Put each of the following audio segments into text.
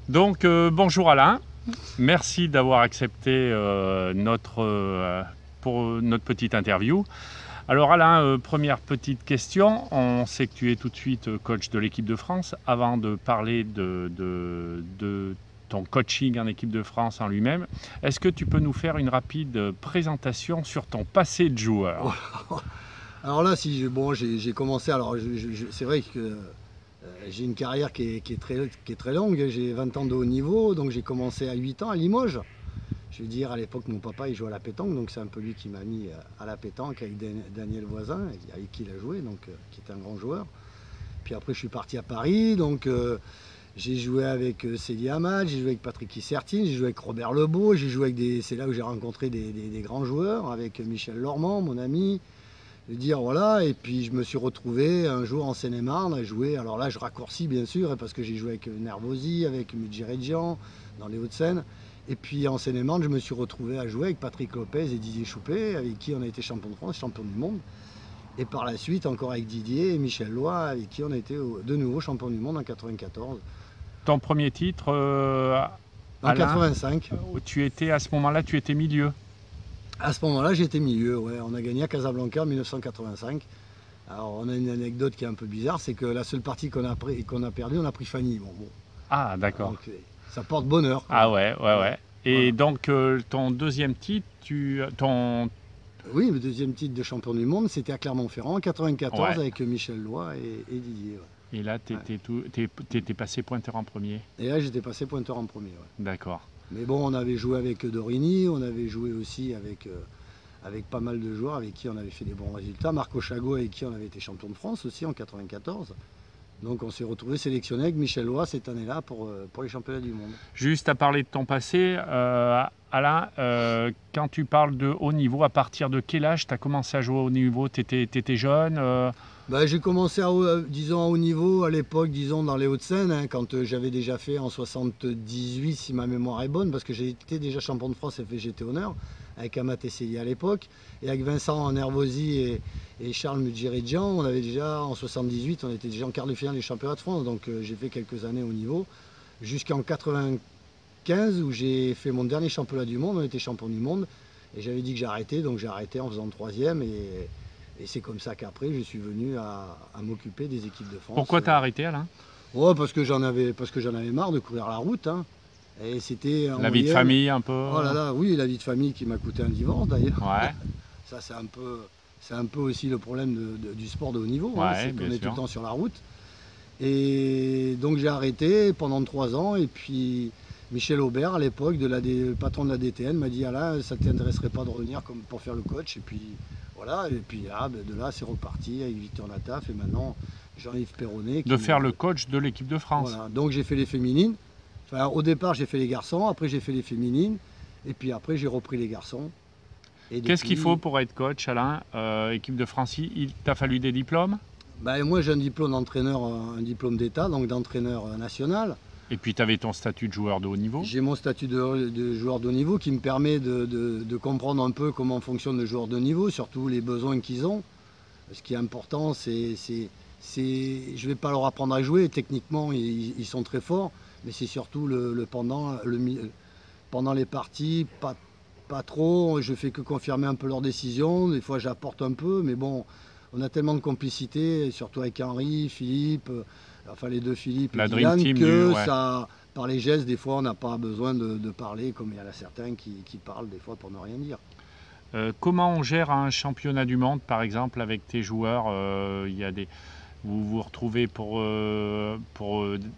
Donc, bonjour Alain, merci d'avoir accepté pour notre petite interview. Alors Alain, première petite question, on sait que tu es tout de suite coach de l'équipe de France. Avant de parler de ton coaching en équipe de France en lui-même, est-ce que tu peux nous faire une rapide présentation sur ton passé de joueur? Alors là, j'ai commencé, alors c'est vrai que j'ai une carrière qui est très longue, j'ai 20 ans de haut niveau, donc j'ai commencé à 8 ans à Limoges. Je veux dire, à l'époque, mon papa il jouait à la pétanque, donc c'est un peu lui qui m'a mis à la pétanque avec Daniel Voisin, avec qui il a joué, donc, qui était un grand joueur. Puis après, je suis parti à Paris, donc j'ai joué avec Célie Hamad, j'ai joué avec Patrick Issertine, j'ai joué avec Robert Lebeau, c'est là où j'ai rencontré des grands joueurs, avec Michel Lormand, mon ami. Je veux dire, voilà, et puis je me suis retrouvé un jour en Seine-et-Marne à jouer. Alors là, je raccourcis bien sûr, parce que j'ai joué avec Nervosi, avec Mudjiridzian, dans les Hauts-de-Seine. Et puis en Seine-et-Marne, je me suis retrouvé à jouer avec Patrick Lopez et Didier Choupet, avec qui on a été champion de France, champion du monde. Et par la suite, encore avec Didier et Michel Loy, avec qui on a été de nouveau champion du monde en 94. Ton premier titre, En Alain, 85. à ce moment-là, tu étais milieu. À ce moment-là, j'étais milieu. Ouais. On a gagné à Casablanca en 1985. Alors, on a une anecdote qui est un peu bizarre, c'est que la seule partie qu'on a perdue, on a pris Fanny. Bon. Ah, d'accord. Donc, ça porte bonheur. Ah ouais. Et voilà. Donc, ton deuxième titre, Oui, le deuxième titre de champion du monde, c'était à Clermont-Ferrand en 94 avec Michel Loy et Didier. Ouais. Et là, tu étais passé pointeur en premier. Et là, j'étais passé pointeur en premier. Ouais. D'accord. Mais bon, on avait joué avec Dorini, on avait joué aussi avec pas mal de joueurs avec qui on avait fait des bons résultats. Marco Chagot, avec qui on avait été champion de France aussi en 94. Donc on s'est retrouvé sélectionné avec Michel Loy cette année-là pour les championnats du monde. Juste à parler de ton passé, Alain, quand tu parles de haut niveau, à partir de quel âge tu as commencé à jouer au haut niveau? Tu étais jeune J'ai commencé à haut niveau à l'époque, disons dans les Hauts-de-Seine, hein, quand j'avais déjà fait en 78, si ma mémoire est bonne, parce que j'ai été déjà champion de France FGT Honneur, avec Amat et Célie à l'époque, et avec Vincent Nervosi et Charles Mudjiridzian, on avait déjà, en 78, on était déjà en quart de finale des championnats de France, donc j'ai fait quelques années au niveau, jusqu'en 95, où j'ai fait mon dernier championnat du monde, on était champion du monde, et j'avais dit que j'arrêtais, donc j'ai arrêté en faisant le troisième, et c'est comme ça qu'après, je suis venu à m'occuper des équipes de France. Pourquoi tu as arrêté, Alain? Parce que j'en avais marre de courir la route. Hein. Et c'était la vie de famille un peu. Oh là là, oui, la vie de famille qui m'a coûté un divorce d'ailleurs. Ouais. Ça, c'est un peu aussi le problème du sport de haut niveau. Ouais, c'est qu'on est tout le temps sur la route. Et donc j'ai arrêté pendant 3 ans. Et puis Michel Aubert, à l'époque, le patron de la DTN, m'a dit Alain, ça ne t'intéresserait pas de revenir pour faire le coach. Et puis voilà, et puis de là c'est reparti avec Victor Nataf et maintenant Jean-Yves Perronnet. De faire le coach de l'équipe de France. Voilà, donc j'ai fait les féminines. Enfin, au départ j'ai fait les garçons, après j'ai fait les féminines, et puis après j'ai repris les garçons. Qu'est-ce qu'il faut pour être coach, Alain? Équipe de France, il t'a fallu des diplômes? Moi j'ai un diplôme d'entraîneur, un diplôme d'État, donc d'entraîneur national. Et puis tu avais ton statut de joueur de haut niveau? J'ai mon statut de joueur de haut niveau qui me permet de comprendre un peu comment fonctionne le joueur de haut niveau, surtout les besoins qu'ils ont. Ce qui est important, je ne vais pas leur apprendre à jouer, techniquement ils sont très forts, mais c'est surtout pendant les parties, pas trop, je fais que confirmer un peu leurs décisions, des fois j'apporte un peu, mais bon, on a tellement de complicité, surtout avec Henri, Philippe, enfin les deux Philippe et Dylan, que ça, par les gestes, des fois on n'a pas besoin de parler, comme il y en a certains qui parlent des fois pour ne rien dire. Comment on gère un championnat du monde, par exemple, avec tes joueurs? Vous vous retrouvez pour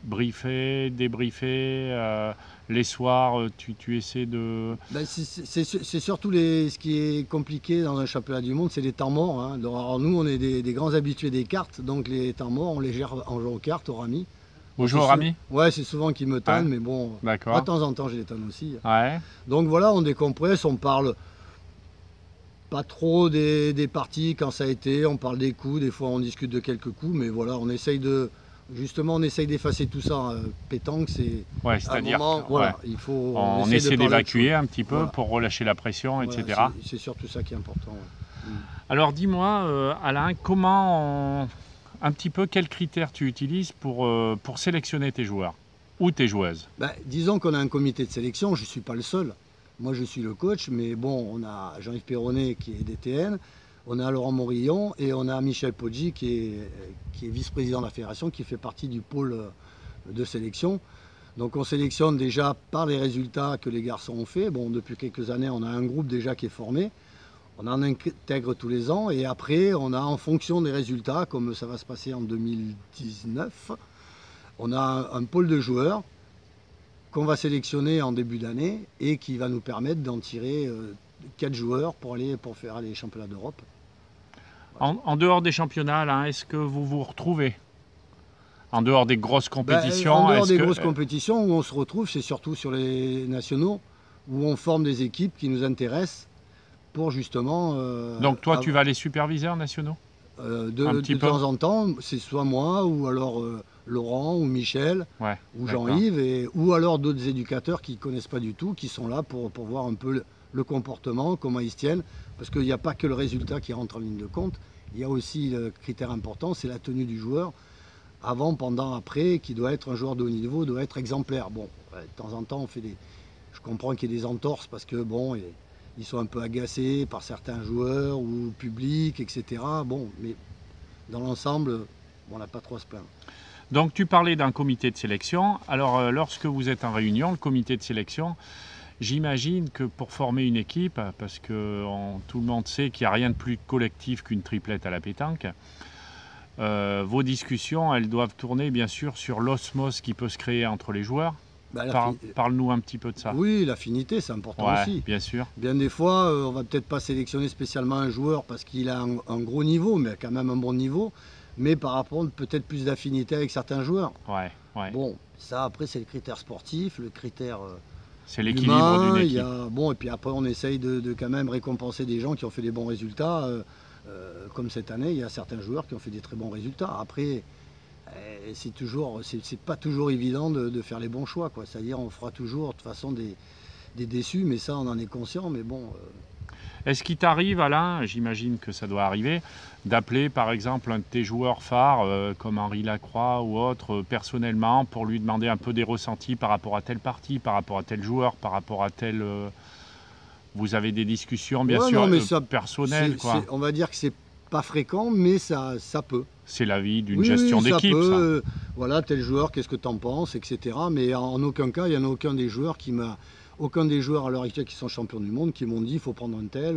briefer, débriefer, les soirs, tu essaies de... C'est surtout ce qui est compliqué dans un championnat du monde, c'est les temps morts. Hein. Alors nous, on est des grands habitués des cartes, donc les temps morts, on les gère en jouant aux cartes, au rami. Vous jouez au rami? Ouais, c'est souvent qu'ils me tannent, mais bon, de temps en temps, je les tanne aussi. Ouais. Donc voilà, on décompresse, on parle pas trop des parties quand ça a été, on parle des coups, des fois on discute de quelques coups, mais voilà, on essaye d'effacer tout ça. Pétanque, c'est c'est-à-dire il faut on essaie d'évacuer un petit peu pour relâcher la pression, etc. C'est surtout ça qui est important. Ouais. Alors dis-moi, Alain, un petit peu quels critères tu utilises pour sélectionner tes joueurs? ou tes joueuses? Disons qu'on a un comité de sélection, je ne suis pas le seul. Moi, je suis le coach, mais bon, on a Jean-Yves Perronnet qui est DTN, on a Laurent Morillon et on a Michel Poggi qui est vice-président de la fédération, qui fait partie du pôle de sélection. Donc on sélectionne déjà par les résultats que les garçons ont fait. Bon, depuis quelques années, on a un groupe déjà qui est formé. On en intègre tous les ans et après, on a en fonction des résultats, comme ça va se passer en 2019, on a un pôle de joueurs qu'on va sélectionner en début d'année et qui va nous permettre d'en tirer 4 joueurs pour faire les championnats d'Europe. En dehors des championnats, là, est-ce que vous vous retrouvez? En dehors des grosses compétitions? En dehors des grosses compétitions, où on se retrouve, c'est surtout sur les nationaux, où on forme des équipes qui nous intéressent pour justement... Donc toi, tu vas les superviser en nationaux? De temps en temps, c'est soit moi, ou alors Laurent, ou Michel, ou Jean-Yves, ou alors d'autres éducateurs qui ne connaissent pas du tout, qui sont là pour voir un peu le comportement, comment ils se tiennent, parce qu'il n'y a pas que le résultat qui rentre en ligne de compte, il y a aussi le critère important, c'est la tenue du joueur, avant, pendant, après, qui doit être un joueur de haut niveau, doit être exemplaire. Bon, de temps en temps, je comprends qu'il y ait des entorses, parce que bon, ils sont un peu agacés par certains joueurs ou le public, etc. Bon, mais dans l'ensemble, on n'a pas trop à se plaindre. Donc tu parlais d'un comité de sélection. Alors lorsque vous êtes en réunion, le comité de sélection, j'imagine que pour former une équipe, parce que tout le monde sait qu'il n'y a rien de plus collectif qu'une triplette à la pétanque, vos discussions, elles doivent tourner bien sûr sur l'osmose qui peut se créer entre les joueurs. Parle-nous un petit peu de ça. Oui, l'affinité, c'est important aussi. Bien sûr. Bien des fois, on va peut-être pas sélectionner spécialement un joueur parce qu'il a un gros niveau, mais quand même un bon niveau, mais par rapport peut-être plus d'affinité avec certains joueurs. Bon, ça après c'est le critère sportif, le critère c'est l'équilibre d'une équipe. Bon, et puis après on essaye de quand même récompenser des gens qui ont fait des bons résultats. Comme cette année, il y a certains joueurs qui ont fait des très bons résultats. Après, c'est pas toujours évident de faire les bons choix, quoi. C'est-à-dire on fera toujours de toute façon des déçus, mais ça on en est conscient, mais bon. Est-ce qu'il t'arrive, Alain, j'imagine que ça doit arriver, d'appeler par exemple un de tes joueurs phares, comme Henri Lacroix ou autre, personnellement, pour lui demander un peu des ressentis par rapport à telle partie, par rapport à tel joueur, par rapport à tel... Vous avez des discussions bien sûr personnelles, quoi. On va dire que c'est pas fréquent, mais ça peut. C'est la vie d'une gestion d'équipe, ça. Voilà, tel joueur, qu'est-ce que tu en penses, etc. Mais en aucun cas, il n'y en a aucun des joueurs à l'heure actuelle qui sont champions du monde qui m'ont dit il faut prendre un tel.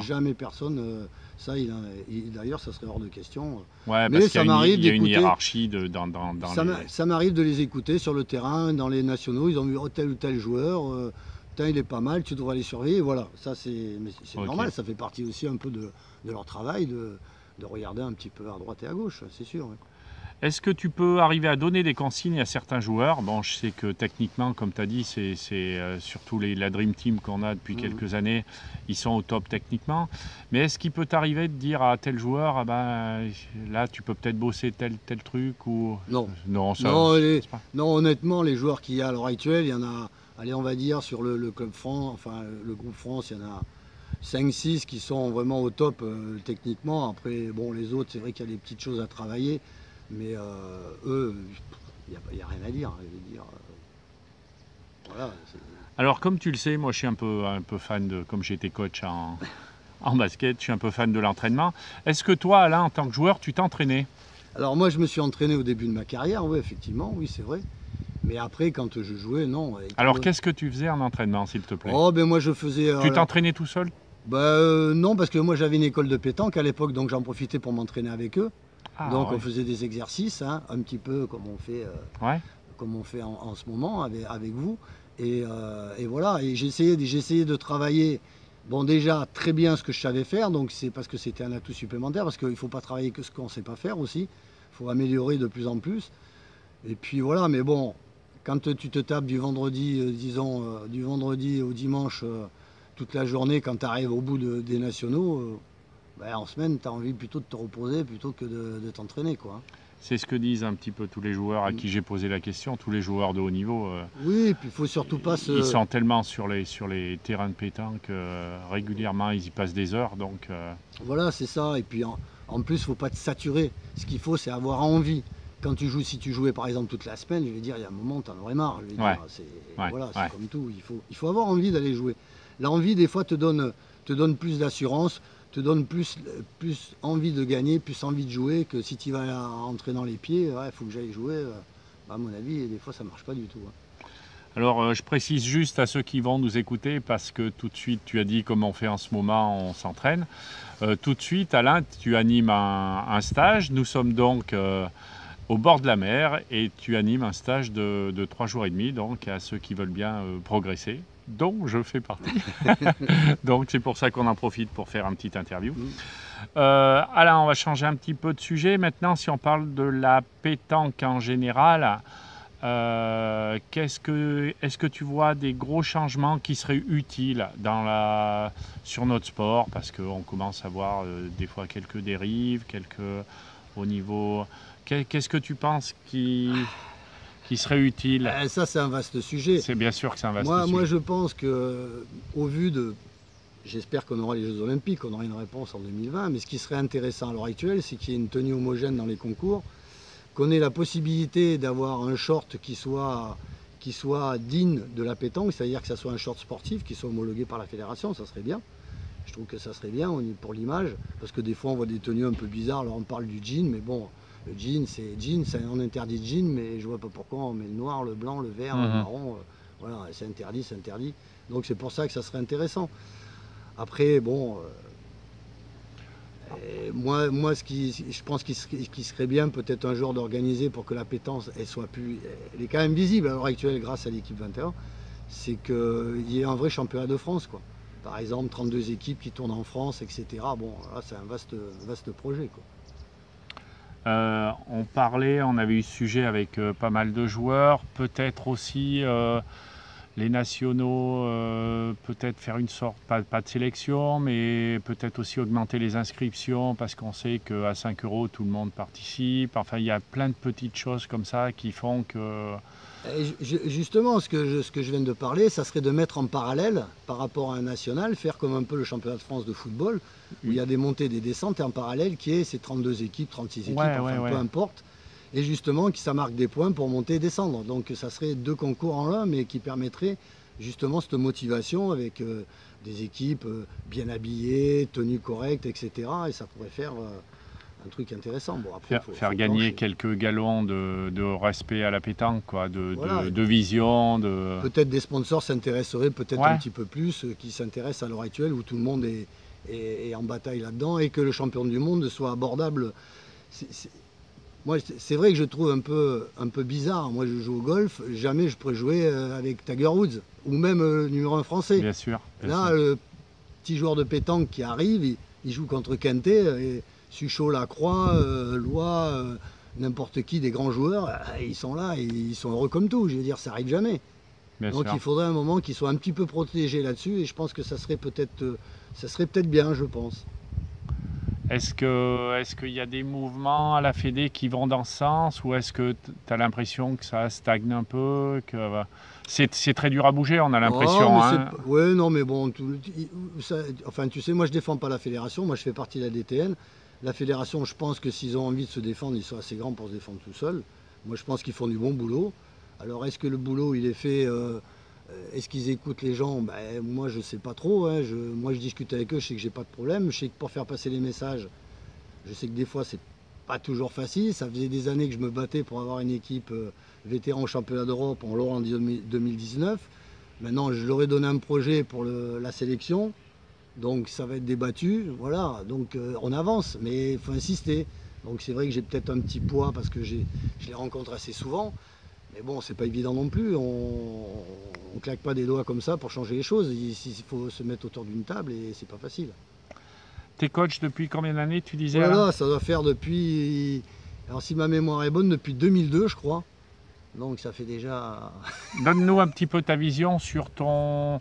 Jamais personne. D'ailleurs, ça serait hors de question. Ouais, mais ça m'arrive. Il y a une hiérarchie ça m'arrive de les écouter sur le terrain, dans les nationaux. Ils ont vu tel ou tel joueur. Il est pas mal, tu devrais les surveiller. Voilà, ça c'est normal. Ça fait partie aussi un peu de leur travail de regarder un petit peu à droite et à gauche, c'est sûr. Ouais. Est-ce que tu peux arriver à donner des consignes à certains joueurs? Bon, je sais que techniquement, comme tu as dit, c'est surtout la Dream Team qu'on a depuis quelques années, ils sont au top techniquement. Mais est-ce qu'il peut t'arriver de dire à tel joueur, là, tu peux peut-être bosser tel truc ou... Non. Non, honnêtement, les joueurs qu'il y a à l'heure actuelle, il y en a, allez, on va dire, sur le Club France, enfin, le groupe France, il y en a 5-6 qui sont vraiment au top techniquement. Après, bon, les autres, c'est vrai qu'il y a des petites choses à travailler. Mais eux, il n'y a rien à dire. Je veux dire, voilà, alors, comme tu le sais, moi je suis un peu fan comme j'ai été coach en basket, je suis un peu fan de l'entraînement. Est-ce que toi, Alain, en tant que joueur, tu t'entraînais? Alors moi, je me suis entraîné au début de ma carrière, oui, effectivement, oui, c'est vrai. Mais après, quand je jouais, non. Alors, qu'est-ce que tu faisais en entraînement, s'il te plaît? Oh, ben moi, je faisais... Tu t'entraînais tout seul? Non, parce que moi, j'avais une école de pétanque à l'époque, donc j'en profitais pour m'entraîner avec eux. Donc on faisait des exercices, un petit peu comme on fait, en ce moment avec vous. Et voilà, et j'ai essayé de travailler, bon déjà très bien ce que je savais faire, donc c'est parce que c'était un atout supplémentaire, parce qu'il ne faut pas travailler que ce qu'on ne sait pas faire aussi, il faut améliorer de plus en plus. Et puis voilà, mais bon, quand tu te tapes du vendredi, du vendredi au dimanche, toute la journée, quand tu arrives au bout des nationaux, en semaine, tu as envie plutôt de te reposer plutôt que de t'entraîner, quoi. C'est ce que disent un petit peu tous les joueurs à qui j'ai posé la question, tous les joueurs de haut niveau. Oui, et puis il faut surtout pas se... Ils sont tellement sur les terrains de pétanque, régulièrement ils y passent des heures, donc... Voilà, c'est ça, et puis en plus, il ne faut pas te saturer. Ce qu'il faut, c'est avoir envie. quand tu joues, si tu jouais par exemple toute la semaine, je vais dire, il y a un moment, tu en aurais marre. Je vais dire, voilà, c'est comme tout. Il faut avoir envie d'aller jouer. L'envie, des fois, te donne plus d'assurance, te donne plus envie de gagner, plus envie de jouer que si tu vas rentrer dans les pieds, il faut que j'aille jouer. À mon avis, des fois, ça ne marche pas du tout. Alors, je précise juste à ceux qui vont nous écouter, parce que tout de suite, tu as dit comme on fait en ce moment, on s'entraîne. Tout de suite, Alain, tu animes un stage. Nous sommes donc au bord de la mer et tu animes un stage de 3 jours et demi, donc à ceux qui veulent bien progresser, dont je fais partie. Donc, c'est pour ça qu'on en profite pour faire une petite interview. Alain, on va changer un petit peu de sujet. Maintenant, si on parle de la pétanque en général, est-ce que tu vois des gros changements qui seraient utiles sur notre sport, parce qu'on commence à voir des fois quelques dérives, au niveau... Qu'est-ce que tu penses qui serait utile? Ça, c'est un vaste sujet. C'est bien sûr que c'est un vaste sujet. Moi, je pense que, au vu de... J'espère qu'on aura les Jeux Olympiques, on aura une réponse en 2020, mais ce qui serait intéressant à l'heure actuelle, c'est qu'il y ait une tenue homogène dans les concours, qu'on ait la possibilité d'avoir un short qui soit digne de la pétanque, c'est-à-dire que ça soit un short sportif qui soit homologué par la fédération, ça serait bien. Je trouve que ça serait bien pour l'image, parce que des fois on voit des tenues un peu bizarres, alors on parle du jean, mais bon, le jean, on interdit le jean, mais je vois pas pourquoi on met le noir, le blanc, le vert, le marron, voilà, c'est interdit. Donc c'est pour ça que ça serait intéressant. Après, bon... moi, je pense qu'il serait bien peut-être un jour d'organiser pour que la pétanque, elle est quand même visible à l'heure actuelle grâce à l'équipe 21, c'est qu'il y ait un vrai championnat de France, quoi. Par exemple, 32 équipes qui tournent en France, etc. Bon, là, c'est un vaste projet, quoi. On avait eu ce sujet avec pas mal de joueurs, peut-être aussi... les nationaux, peut-être faire une sorte, pas de sélection, mais peut-être aussi augmenter les inscriptions, parce qu'on sait qu'à 5 € tout le monde participe. Enfin, il y a plein de petites choses comme ça qui font que... Justement, ce que je viens de parler, ça serait de mettre en parallèle, par rapport à un national, faire comme un peu le championnat de France de football, où il y a des montées, des descentes, et en parallèle, qui est ces 32 équipes, 36 équipes, peu importe. Et justement, ça marque des points pour monter et descendre. Donc ça serait 2 concours en l'un, mais qui permettrait justement cette motivation avec des équipes bien habillées, tenues correctes, etc. Et ça pourrait faire un truc intéressant. Bon, après, faire gagner quelques galons de respect à la pétanque, quoi, de vision. Peut-être des sponsors s'intéresseraient peut-être un petit peu plus, qui s'intéressent à l'heure actuelle, où tout le monde est en bataille là-dedans, et que le champion du monde soit abordable. Moi, c'est vrai que je trouve un peu bizarre. Moi, je joue au golf, jamais je pourrais jouer avec Tiger Woods, ou même le numéro 1 français. Bien sûr. Là, le petit joueur de pétanque qui arrive, il joue contre Quintet, et Suchot, Lacroix, Lois, n'importe qui, des grands joueurs, ils sont là, et ils sont heureux comme tout. Je veux dire, ça n'arrive jamais. Donc il faudrait un moment qu'ils soient un petit peu protégés là-dessus, et je pense que ça serait peut-être bien, je pense. Est-ce qu'il y a des mouvements à la Fédé qui vont dans ce sens, ou est-ce que tu as l'impression que ça stagne un peu, que c'est très dur à bouger, on a l'impression. Oui, non, mais bon, enfin, tu sais, moi je défends pas la fédération, moi je fais partie de la DTN. La fédération, je pense que s'ils ont envie de se défendre, ils sont assez grands pour se défendre tout seuls. Moi je pense qu'ils font du bon boulot. Alors est-ce que le boulot il est fait, est-ce qu'ils écoutent les gens? Moi je sais pas trop, hein. Moi je discute avec eux, je sais que j'ai pas de problème. Je sais que pour faire passer les messages, je sais que des fois c'est pas toujours facile. Ça faisait des années que je me battais pour avoir une équipe vétéran au championnat d'Europe, on l'aura en 2019. Maintenant je leur ai donné un projet pour la sélection, donc ça va être débattu, voilà, donc on avance, mais il faut insister. Donc c'est vrai que j'ai peut-être un petit poids parce que je les rencontre assez souvent. Mais bon, c'est pas évident non plus, on claque pas des doigts comme ça pour changer les choses. Il faut se mettre autour d'une table et c'est pas facile. T'es coach depuis combien d'années, tu disais? Voilà, ça doit faire depuis, alors si ma mémoire est bonne, depuis 2002 je crois. Donc ça fait déjà... Donne-nous un petit peu ta vision sur ton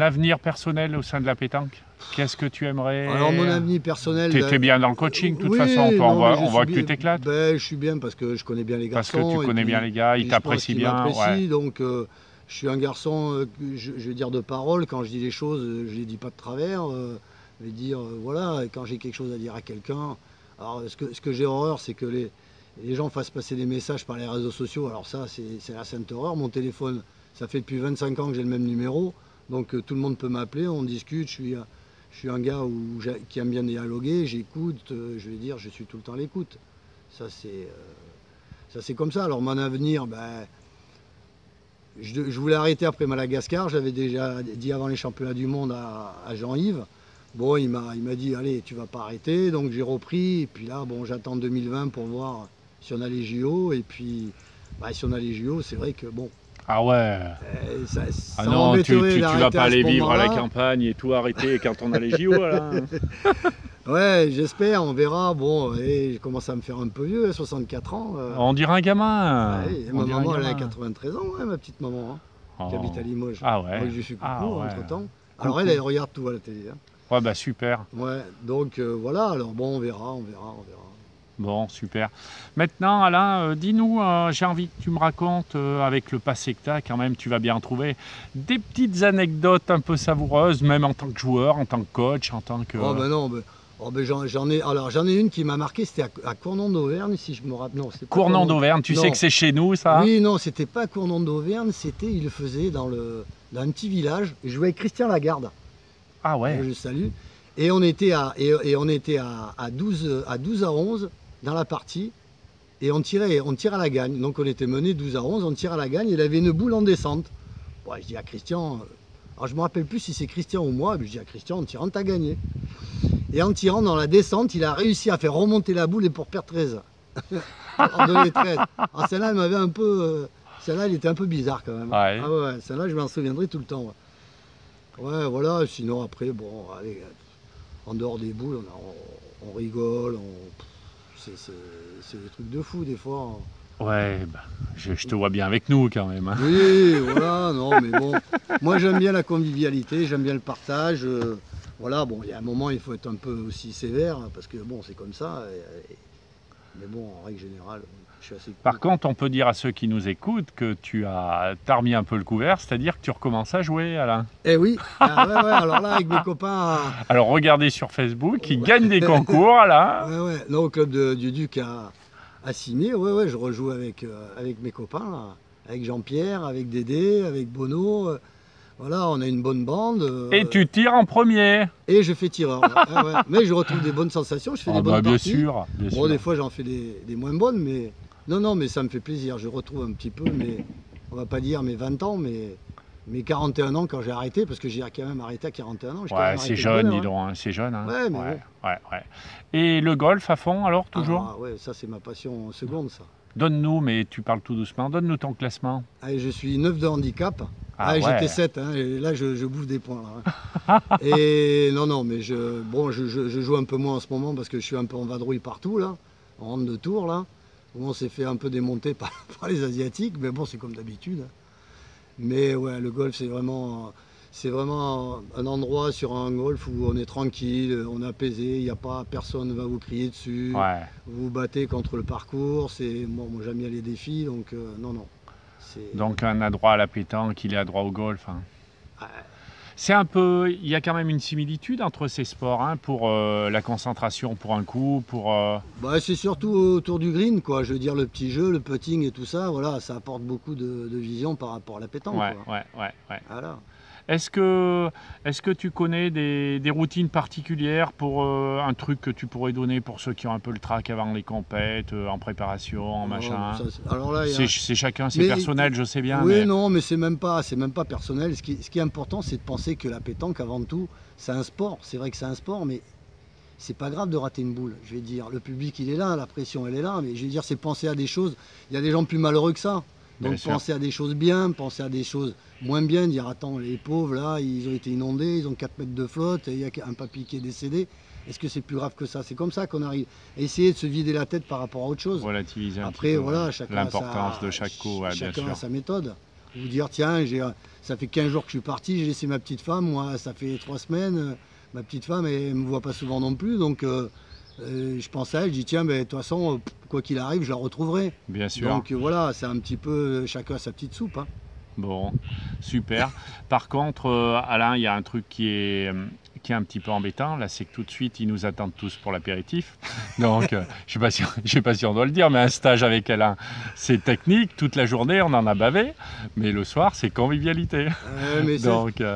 avenir personnel au sein de la pétanque. Qu'est-ce que tu aimerais? Alors mon avenir personnel... Tu étais bien dans le coaching, de toute façon, on voit que tu t'éclates. Je suis bien parce que je connais bien les garçons. Parce que tu connais bien les gars, ils t'apprécient bien. Donc je suis un garçon, je vais dire de parole, quand je dis les choses, je les dis pas de travers. Je vais dire, voilà, quand j'ai quelque chose à dire à quelqu'un... Alors ce que j'ai horreur, c'est que les gens fassent passer des messages par les réseaux sociaux, alors ça, c'est la sainte horreur. Mon téléphone, ça fait depuis 25 ans que j'ai le même numéro, donc tout le monde peut m'appeler, on discute, je suis un gars qui aime bien dialoguer, j'écoute, je vais dire, je suis tout le temps à l'écoute. Ça, c'est comme ça. Alors, mon avenir, ben, je voulais arrêter après Madagascar, j'avais déjà dit avant les championnats du monde à Jean-Yves. Bon, il m'a dit, allez, tu vas pas arrêter, donc j'ai repris, et puis là, bon, j'attends 2020 pour voir si on a les JO, et puis, bah, si on a les JO, c'est vrai que, bon... Ah ouais. Ça non, tu vas pas aller vivre à la campagne campagne et tout arrêter quand on a les JO, là. Ouais, j'espère, on verra. Bon, et je commence à me faire un peu vieux, 64 ans. On dirait un gamin. Ouais, ma maman, elle a 93 ans, ouais, ma petite maman, qui habite à Limoges. Ah ouais. Moi, je suis coucou entre-temps. Coucou. Alors elle regarde tout à la télé. Hein. Ouais, bah super. Ouais, donc voilà, alors bon, on verra. Bon, super. Maintenant, Alain, dis-nous, j'ai envie que tu me racontes, avec le passé que tu as, quand même, tu vas bien en trouver, des petites anecdotes un peu savoureuses, même en tant que joueur, en tant que coach, en tant que... Oh ben non, j'en ai une qui m'a marqué, c'était à Cournon d'Auvergne, si je me rappelle. Non, Cournon d'Auvergne, tu sais que c'est chez nous, ça? Oui, non, c'était pas Cournon d'Auvergne, il le faisait dans un petit village. Je jouais avec Christian Lagarde. Ah ouais. Je salue. Et on était à 12 à 11 dans la partie, et on tire à la gagne. Donc on était mené 12 à 11, on tire à la gagne, il avait une boule en descente. Bon, je dis à Christian, alors je me rappelle plus si c'est Christian ou moi, mais je dis à Christian, en tirant, t'as gagné. Et en tirant dans la descente, il a réussi à faire remonter la boule et pour perdre 13. En donner 13. Alors celle-là, elle m'avait un peu... celle-là, elle était un peu bizarre quand même. Ouais. Ah ouais, celle-là, je m'en souviendrai tout le temps. Ouais, voilà, sinon après, bon, allez, en dehors des boules, on rigole, c'est des trucs de fou des fois. Ouais, bah, je te vois bien avec nous quand même. Hein. Oui, voilà, non, mais bon, moi j'aime bien la convivialité, j'aime bien le partage. Voilà, bon, il y a un moment, il faut être un peu aussi sévère, hein, parce que bon, c'est comme ça. Mais bon, en règle générale, je suis assez cool. Par contre, on peut dire à ceux qui nous écoutent que tu as remis un peu le couvert, c'est-à-dire que tu recommences à jouer, Alain. Eh oui, ah, ouais, alors là, avec mes copains... Alors, regardez sur Facebook, ils gagnent des concours, Alain. Ouais, non, au club du Duc à Cimier, je rejoue avec mes copains, là, avec Jean-Pierre, avec Dédé, avec Bono. Voilà, on a une bonne bande. Et tu tires en premier. Et je fais tireur. Ouais. Mais je retrouve des bonnes sensations, je fais des bonnes parties. Bien sûr. Des fois j'en fais des moins bonnes, mais non, mais ça me fait plaisir. Je retrouve un petit peu, mais on va pas dire mes 20 ans, mais mes 41 ans quand j'ai arrêté, parce que j'ai quand même arrêté à 41 ans. Ouais, c'est jeune, dis donc, hein, c'est jeune. Hein. Ouais, mais ouais. Et le golf à fond, alors, toujours? Ah ouais, ça c'est ma passion seconde, ça. Donne-nous, mais tu parles tout doucement, donne-nous ton classement. Allez, je suis 9 de handicap. Ouais. J'étais 7, hein, et là je bouffe des points. Là, hein. Et non, mais je joue un peu moins en ce moment parce que je suis un peu en vadrouille partout, là, en rentre de tour, là. On s'est fait un peu démonter par les Asiatiques, mais bon, c'est comme d'habitude. Mais ouais, le golf, c'est vraiment un endroit sur un golf où on est tranquille, on est apaisé, il n'y a pas, personne ne va vous crier dessus. Ouais. Vous vous battez contre le parcours, moi j'aime bien les défis, donc non. Donc un adroit à la pétanque, il est adroit au golf. Hein. Ouais. C'est un peu, il y a quand même une similitude entre ces sports, hein, pour la concentration pour un coup, pour... Bah, c'est surtout autour du green, quoi. Je veux dire, le petit jeu, le putting et tout ça, voilà, ça apporte beaucoup de vision par rapport à la pétanque. Ouais. Voilà. Est-ce que tu connais des routines particulières pour un truc que tu pourrais donner pour ceux qui ont un peu le trac avant les compètes, en préparation, en machin? Alors là, c'est chacun, c'est personnel, je sais bien. Oui, mais... non, mais c'est même pas personnel. Ce qui est important, c'est de penser que la pétanque, avant tout, c'est un sport. C'est vrai que c'est un sport, mais c'est pas grave de rater une boule. Je vais dire, le public, il est là, la pression, elle est là, mais je vais dire, c'est penser à des choses. Il y a des gens plus malheureux que ça. Donc penser à des choses bien, penser à des choses moins bien, dire attends, les pauvres là, ils ont été inondés, ils ont 4 mètres de flotte, et il y a un papy qui est décédé. Est-ce que c'est plus grave que ça? C'est comme ça qu'on arrive à essayer de se vider la tête par rapport à autre chose. Relativiser un Après, petit peu voilà, l'importance de chaque coup, ouais, bien sûr. Chacun a sa méthode. Vous dire tiens, ça fait 15 jours que je suis parti, j'ai laissé ma petite femme, moi ça fait 3 semaines, ma petite femme elle me voit pas souvent non plus, donc je pense à elle, je dis tiens, de toute façon, quoi qu'il arrive, je la retrouverai. Bien sûr. Donc voilà, c'est un petit peu chacun a sa petite soupe. Hein. Bon, super. Par contre, Alain, il y a un truc qui est qui est un petit peu embêtant, là, c'est que tout de suite, ils nous attendent tous pour l'apéritif. Donc, je ne sais pas si on doit le dire, mais un stage avec Alain, c'est technique. Toute la journée, on en a bavé. Mais le soir, c'est convivialité.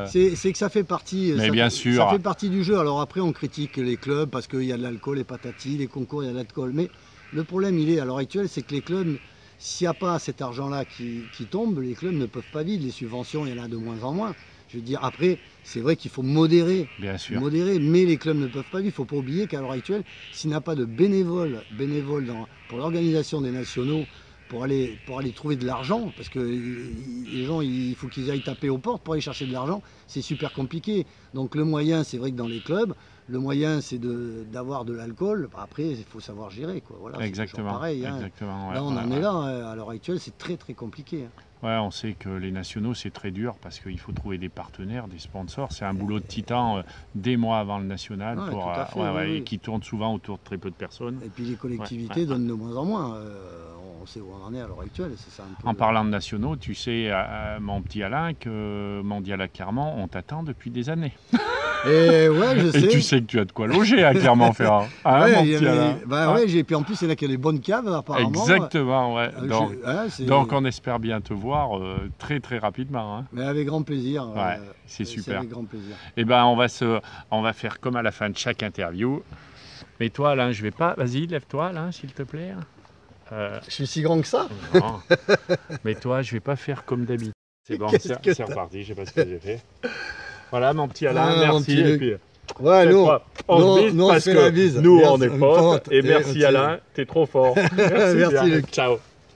C'est que ça fait partie. Mais bien sûr. Ça fait partie du jeu. Alors après, on critique les clubs parce qu'il y a de l'alcool, les patatis, les concours, il y a de l'alcool. Mais le problème, il est à l'heure actuelle, c'est que les clubs, s'il n'y a pas cet argent-là qui tombe, les clubs ne peuvent pas vivre. Les subventions, il y en a de moins en moins. Je veux dire, après, c'est vrai qu'il faut modérer. Bien sûr. Modérer, mais les clubs ne peuvent pas vivre. Il ne faut pas oublier qu'à l'heure actuelle, s'il n'y a pas de bénévoles pour l'organisation des nationaux, pour aller trouver de l'argent, parce que les gens, il faut qu'ils aillent taper aux portes pour aller chercher de l'argent, c'est super compliqué. Donc le moyen, c'est vrai que dans les clubs, le moyen, c'est d'avoir de l'alcool. Après, il faut savoir gérer, quoi. Voilà, exactement. Pareil, hein. Exactement, ouais, là, on en est là. À l'heure actuelle, c'est très, très compliqué. Ouais, on sait que les nationaux, c'est très dur parce qu'il faut trouver des partenaires, des sponsors. C'est un boulot de titan des mois avant le national et qui tourne souvent autour de très peu de personnes. Et puis les collectivités donnent de moins en moins. On sait où on en est à l'heure actuelle. Ça en parlant de nationaux, tu sais, mon petit Alain, que Mondial à Clermont, on t'attend depuis des années. Et ouais, je sais. Et tu sais que tu as de quoi loger à Clermont-Ferrand. Hein, mon petit Alain. Et puis en plus, c'est là qu'il y a les bonnes caves, apparemment. Exactement, ouais. Donc on espère bien te voir très très rapidement. Hein. Mais avec grand plaisir. Ouais, c'est super. Avec grand plaisir. Et ben on va faire comme à la fin de chaque interview. Mais toi, Alain, je vais pas. Vas-y, lève-toi, Alain, s'il te plaît. Je suis si grand que ça? Non. Mais toi, je vais pas faire comme d'habitude. C'est bon, c'est reparti, je sais pas ce que j'ai fait. Voilà, mon petit Alain, merci. Et puis, ouais, nous, on se bise parce que nous, on est potes. Et merci Alain, t'es trop fort. Merci, Luc. Ciao.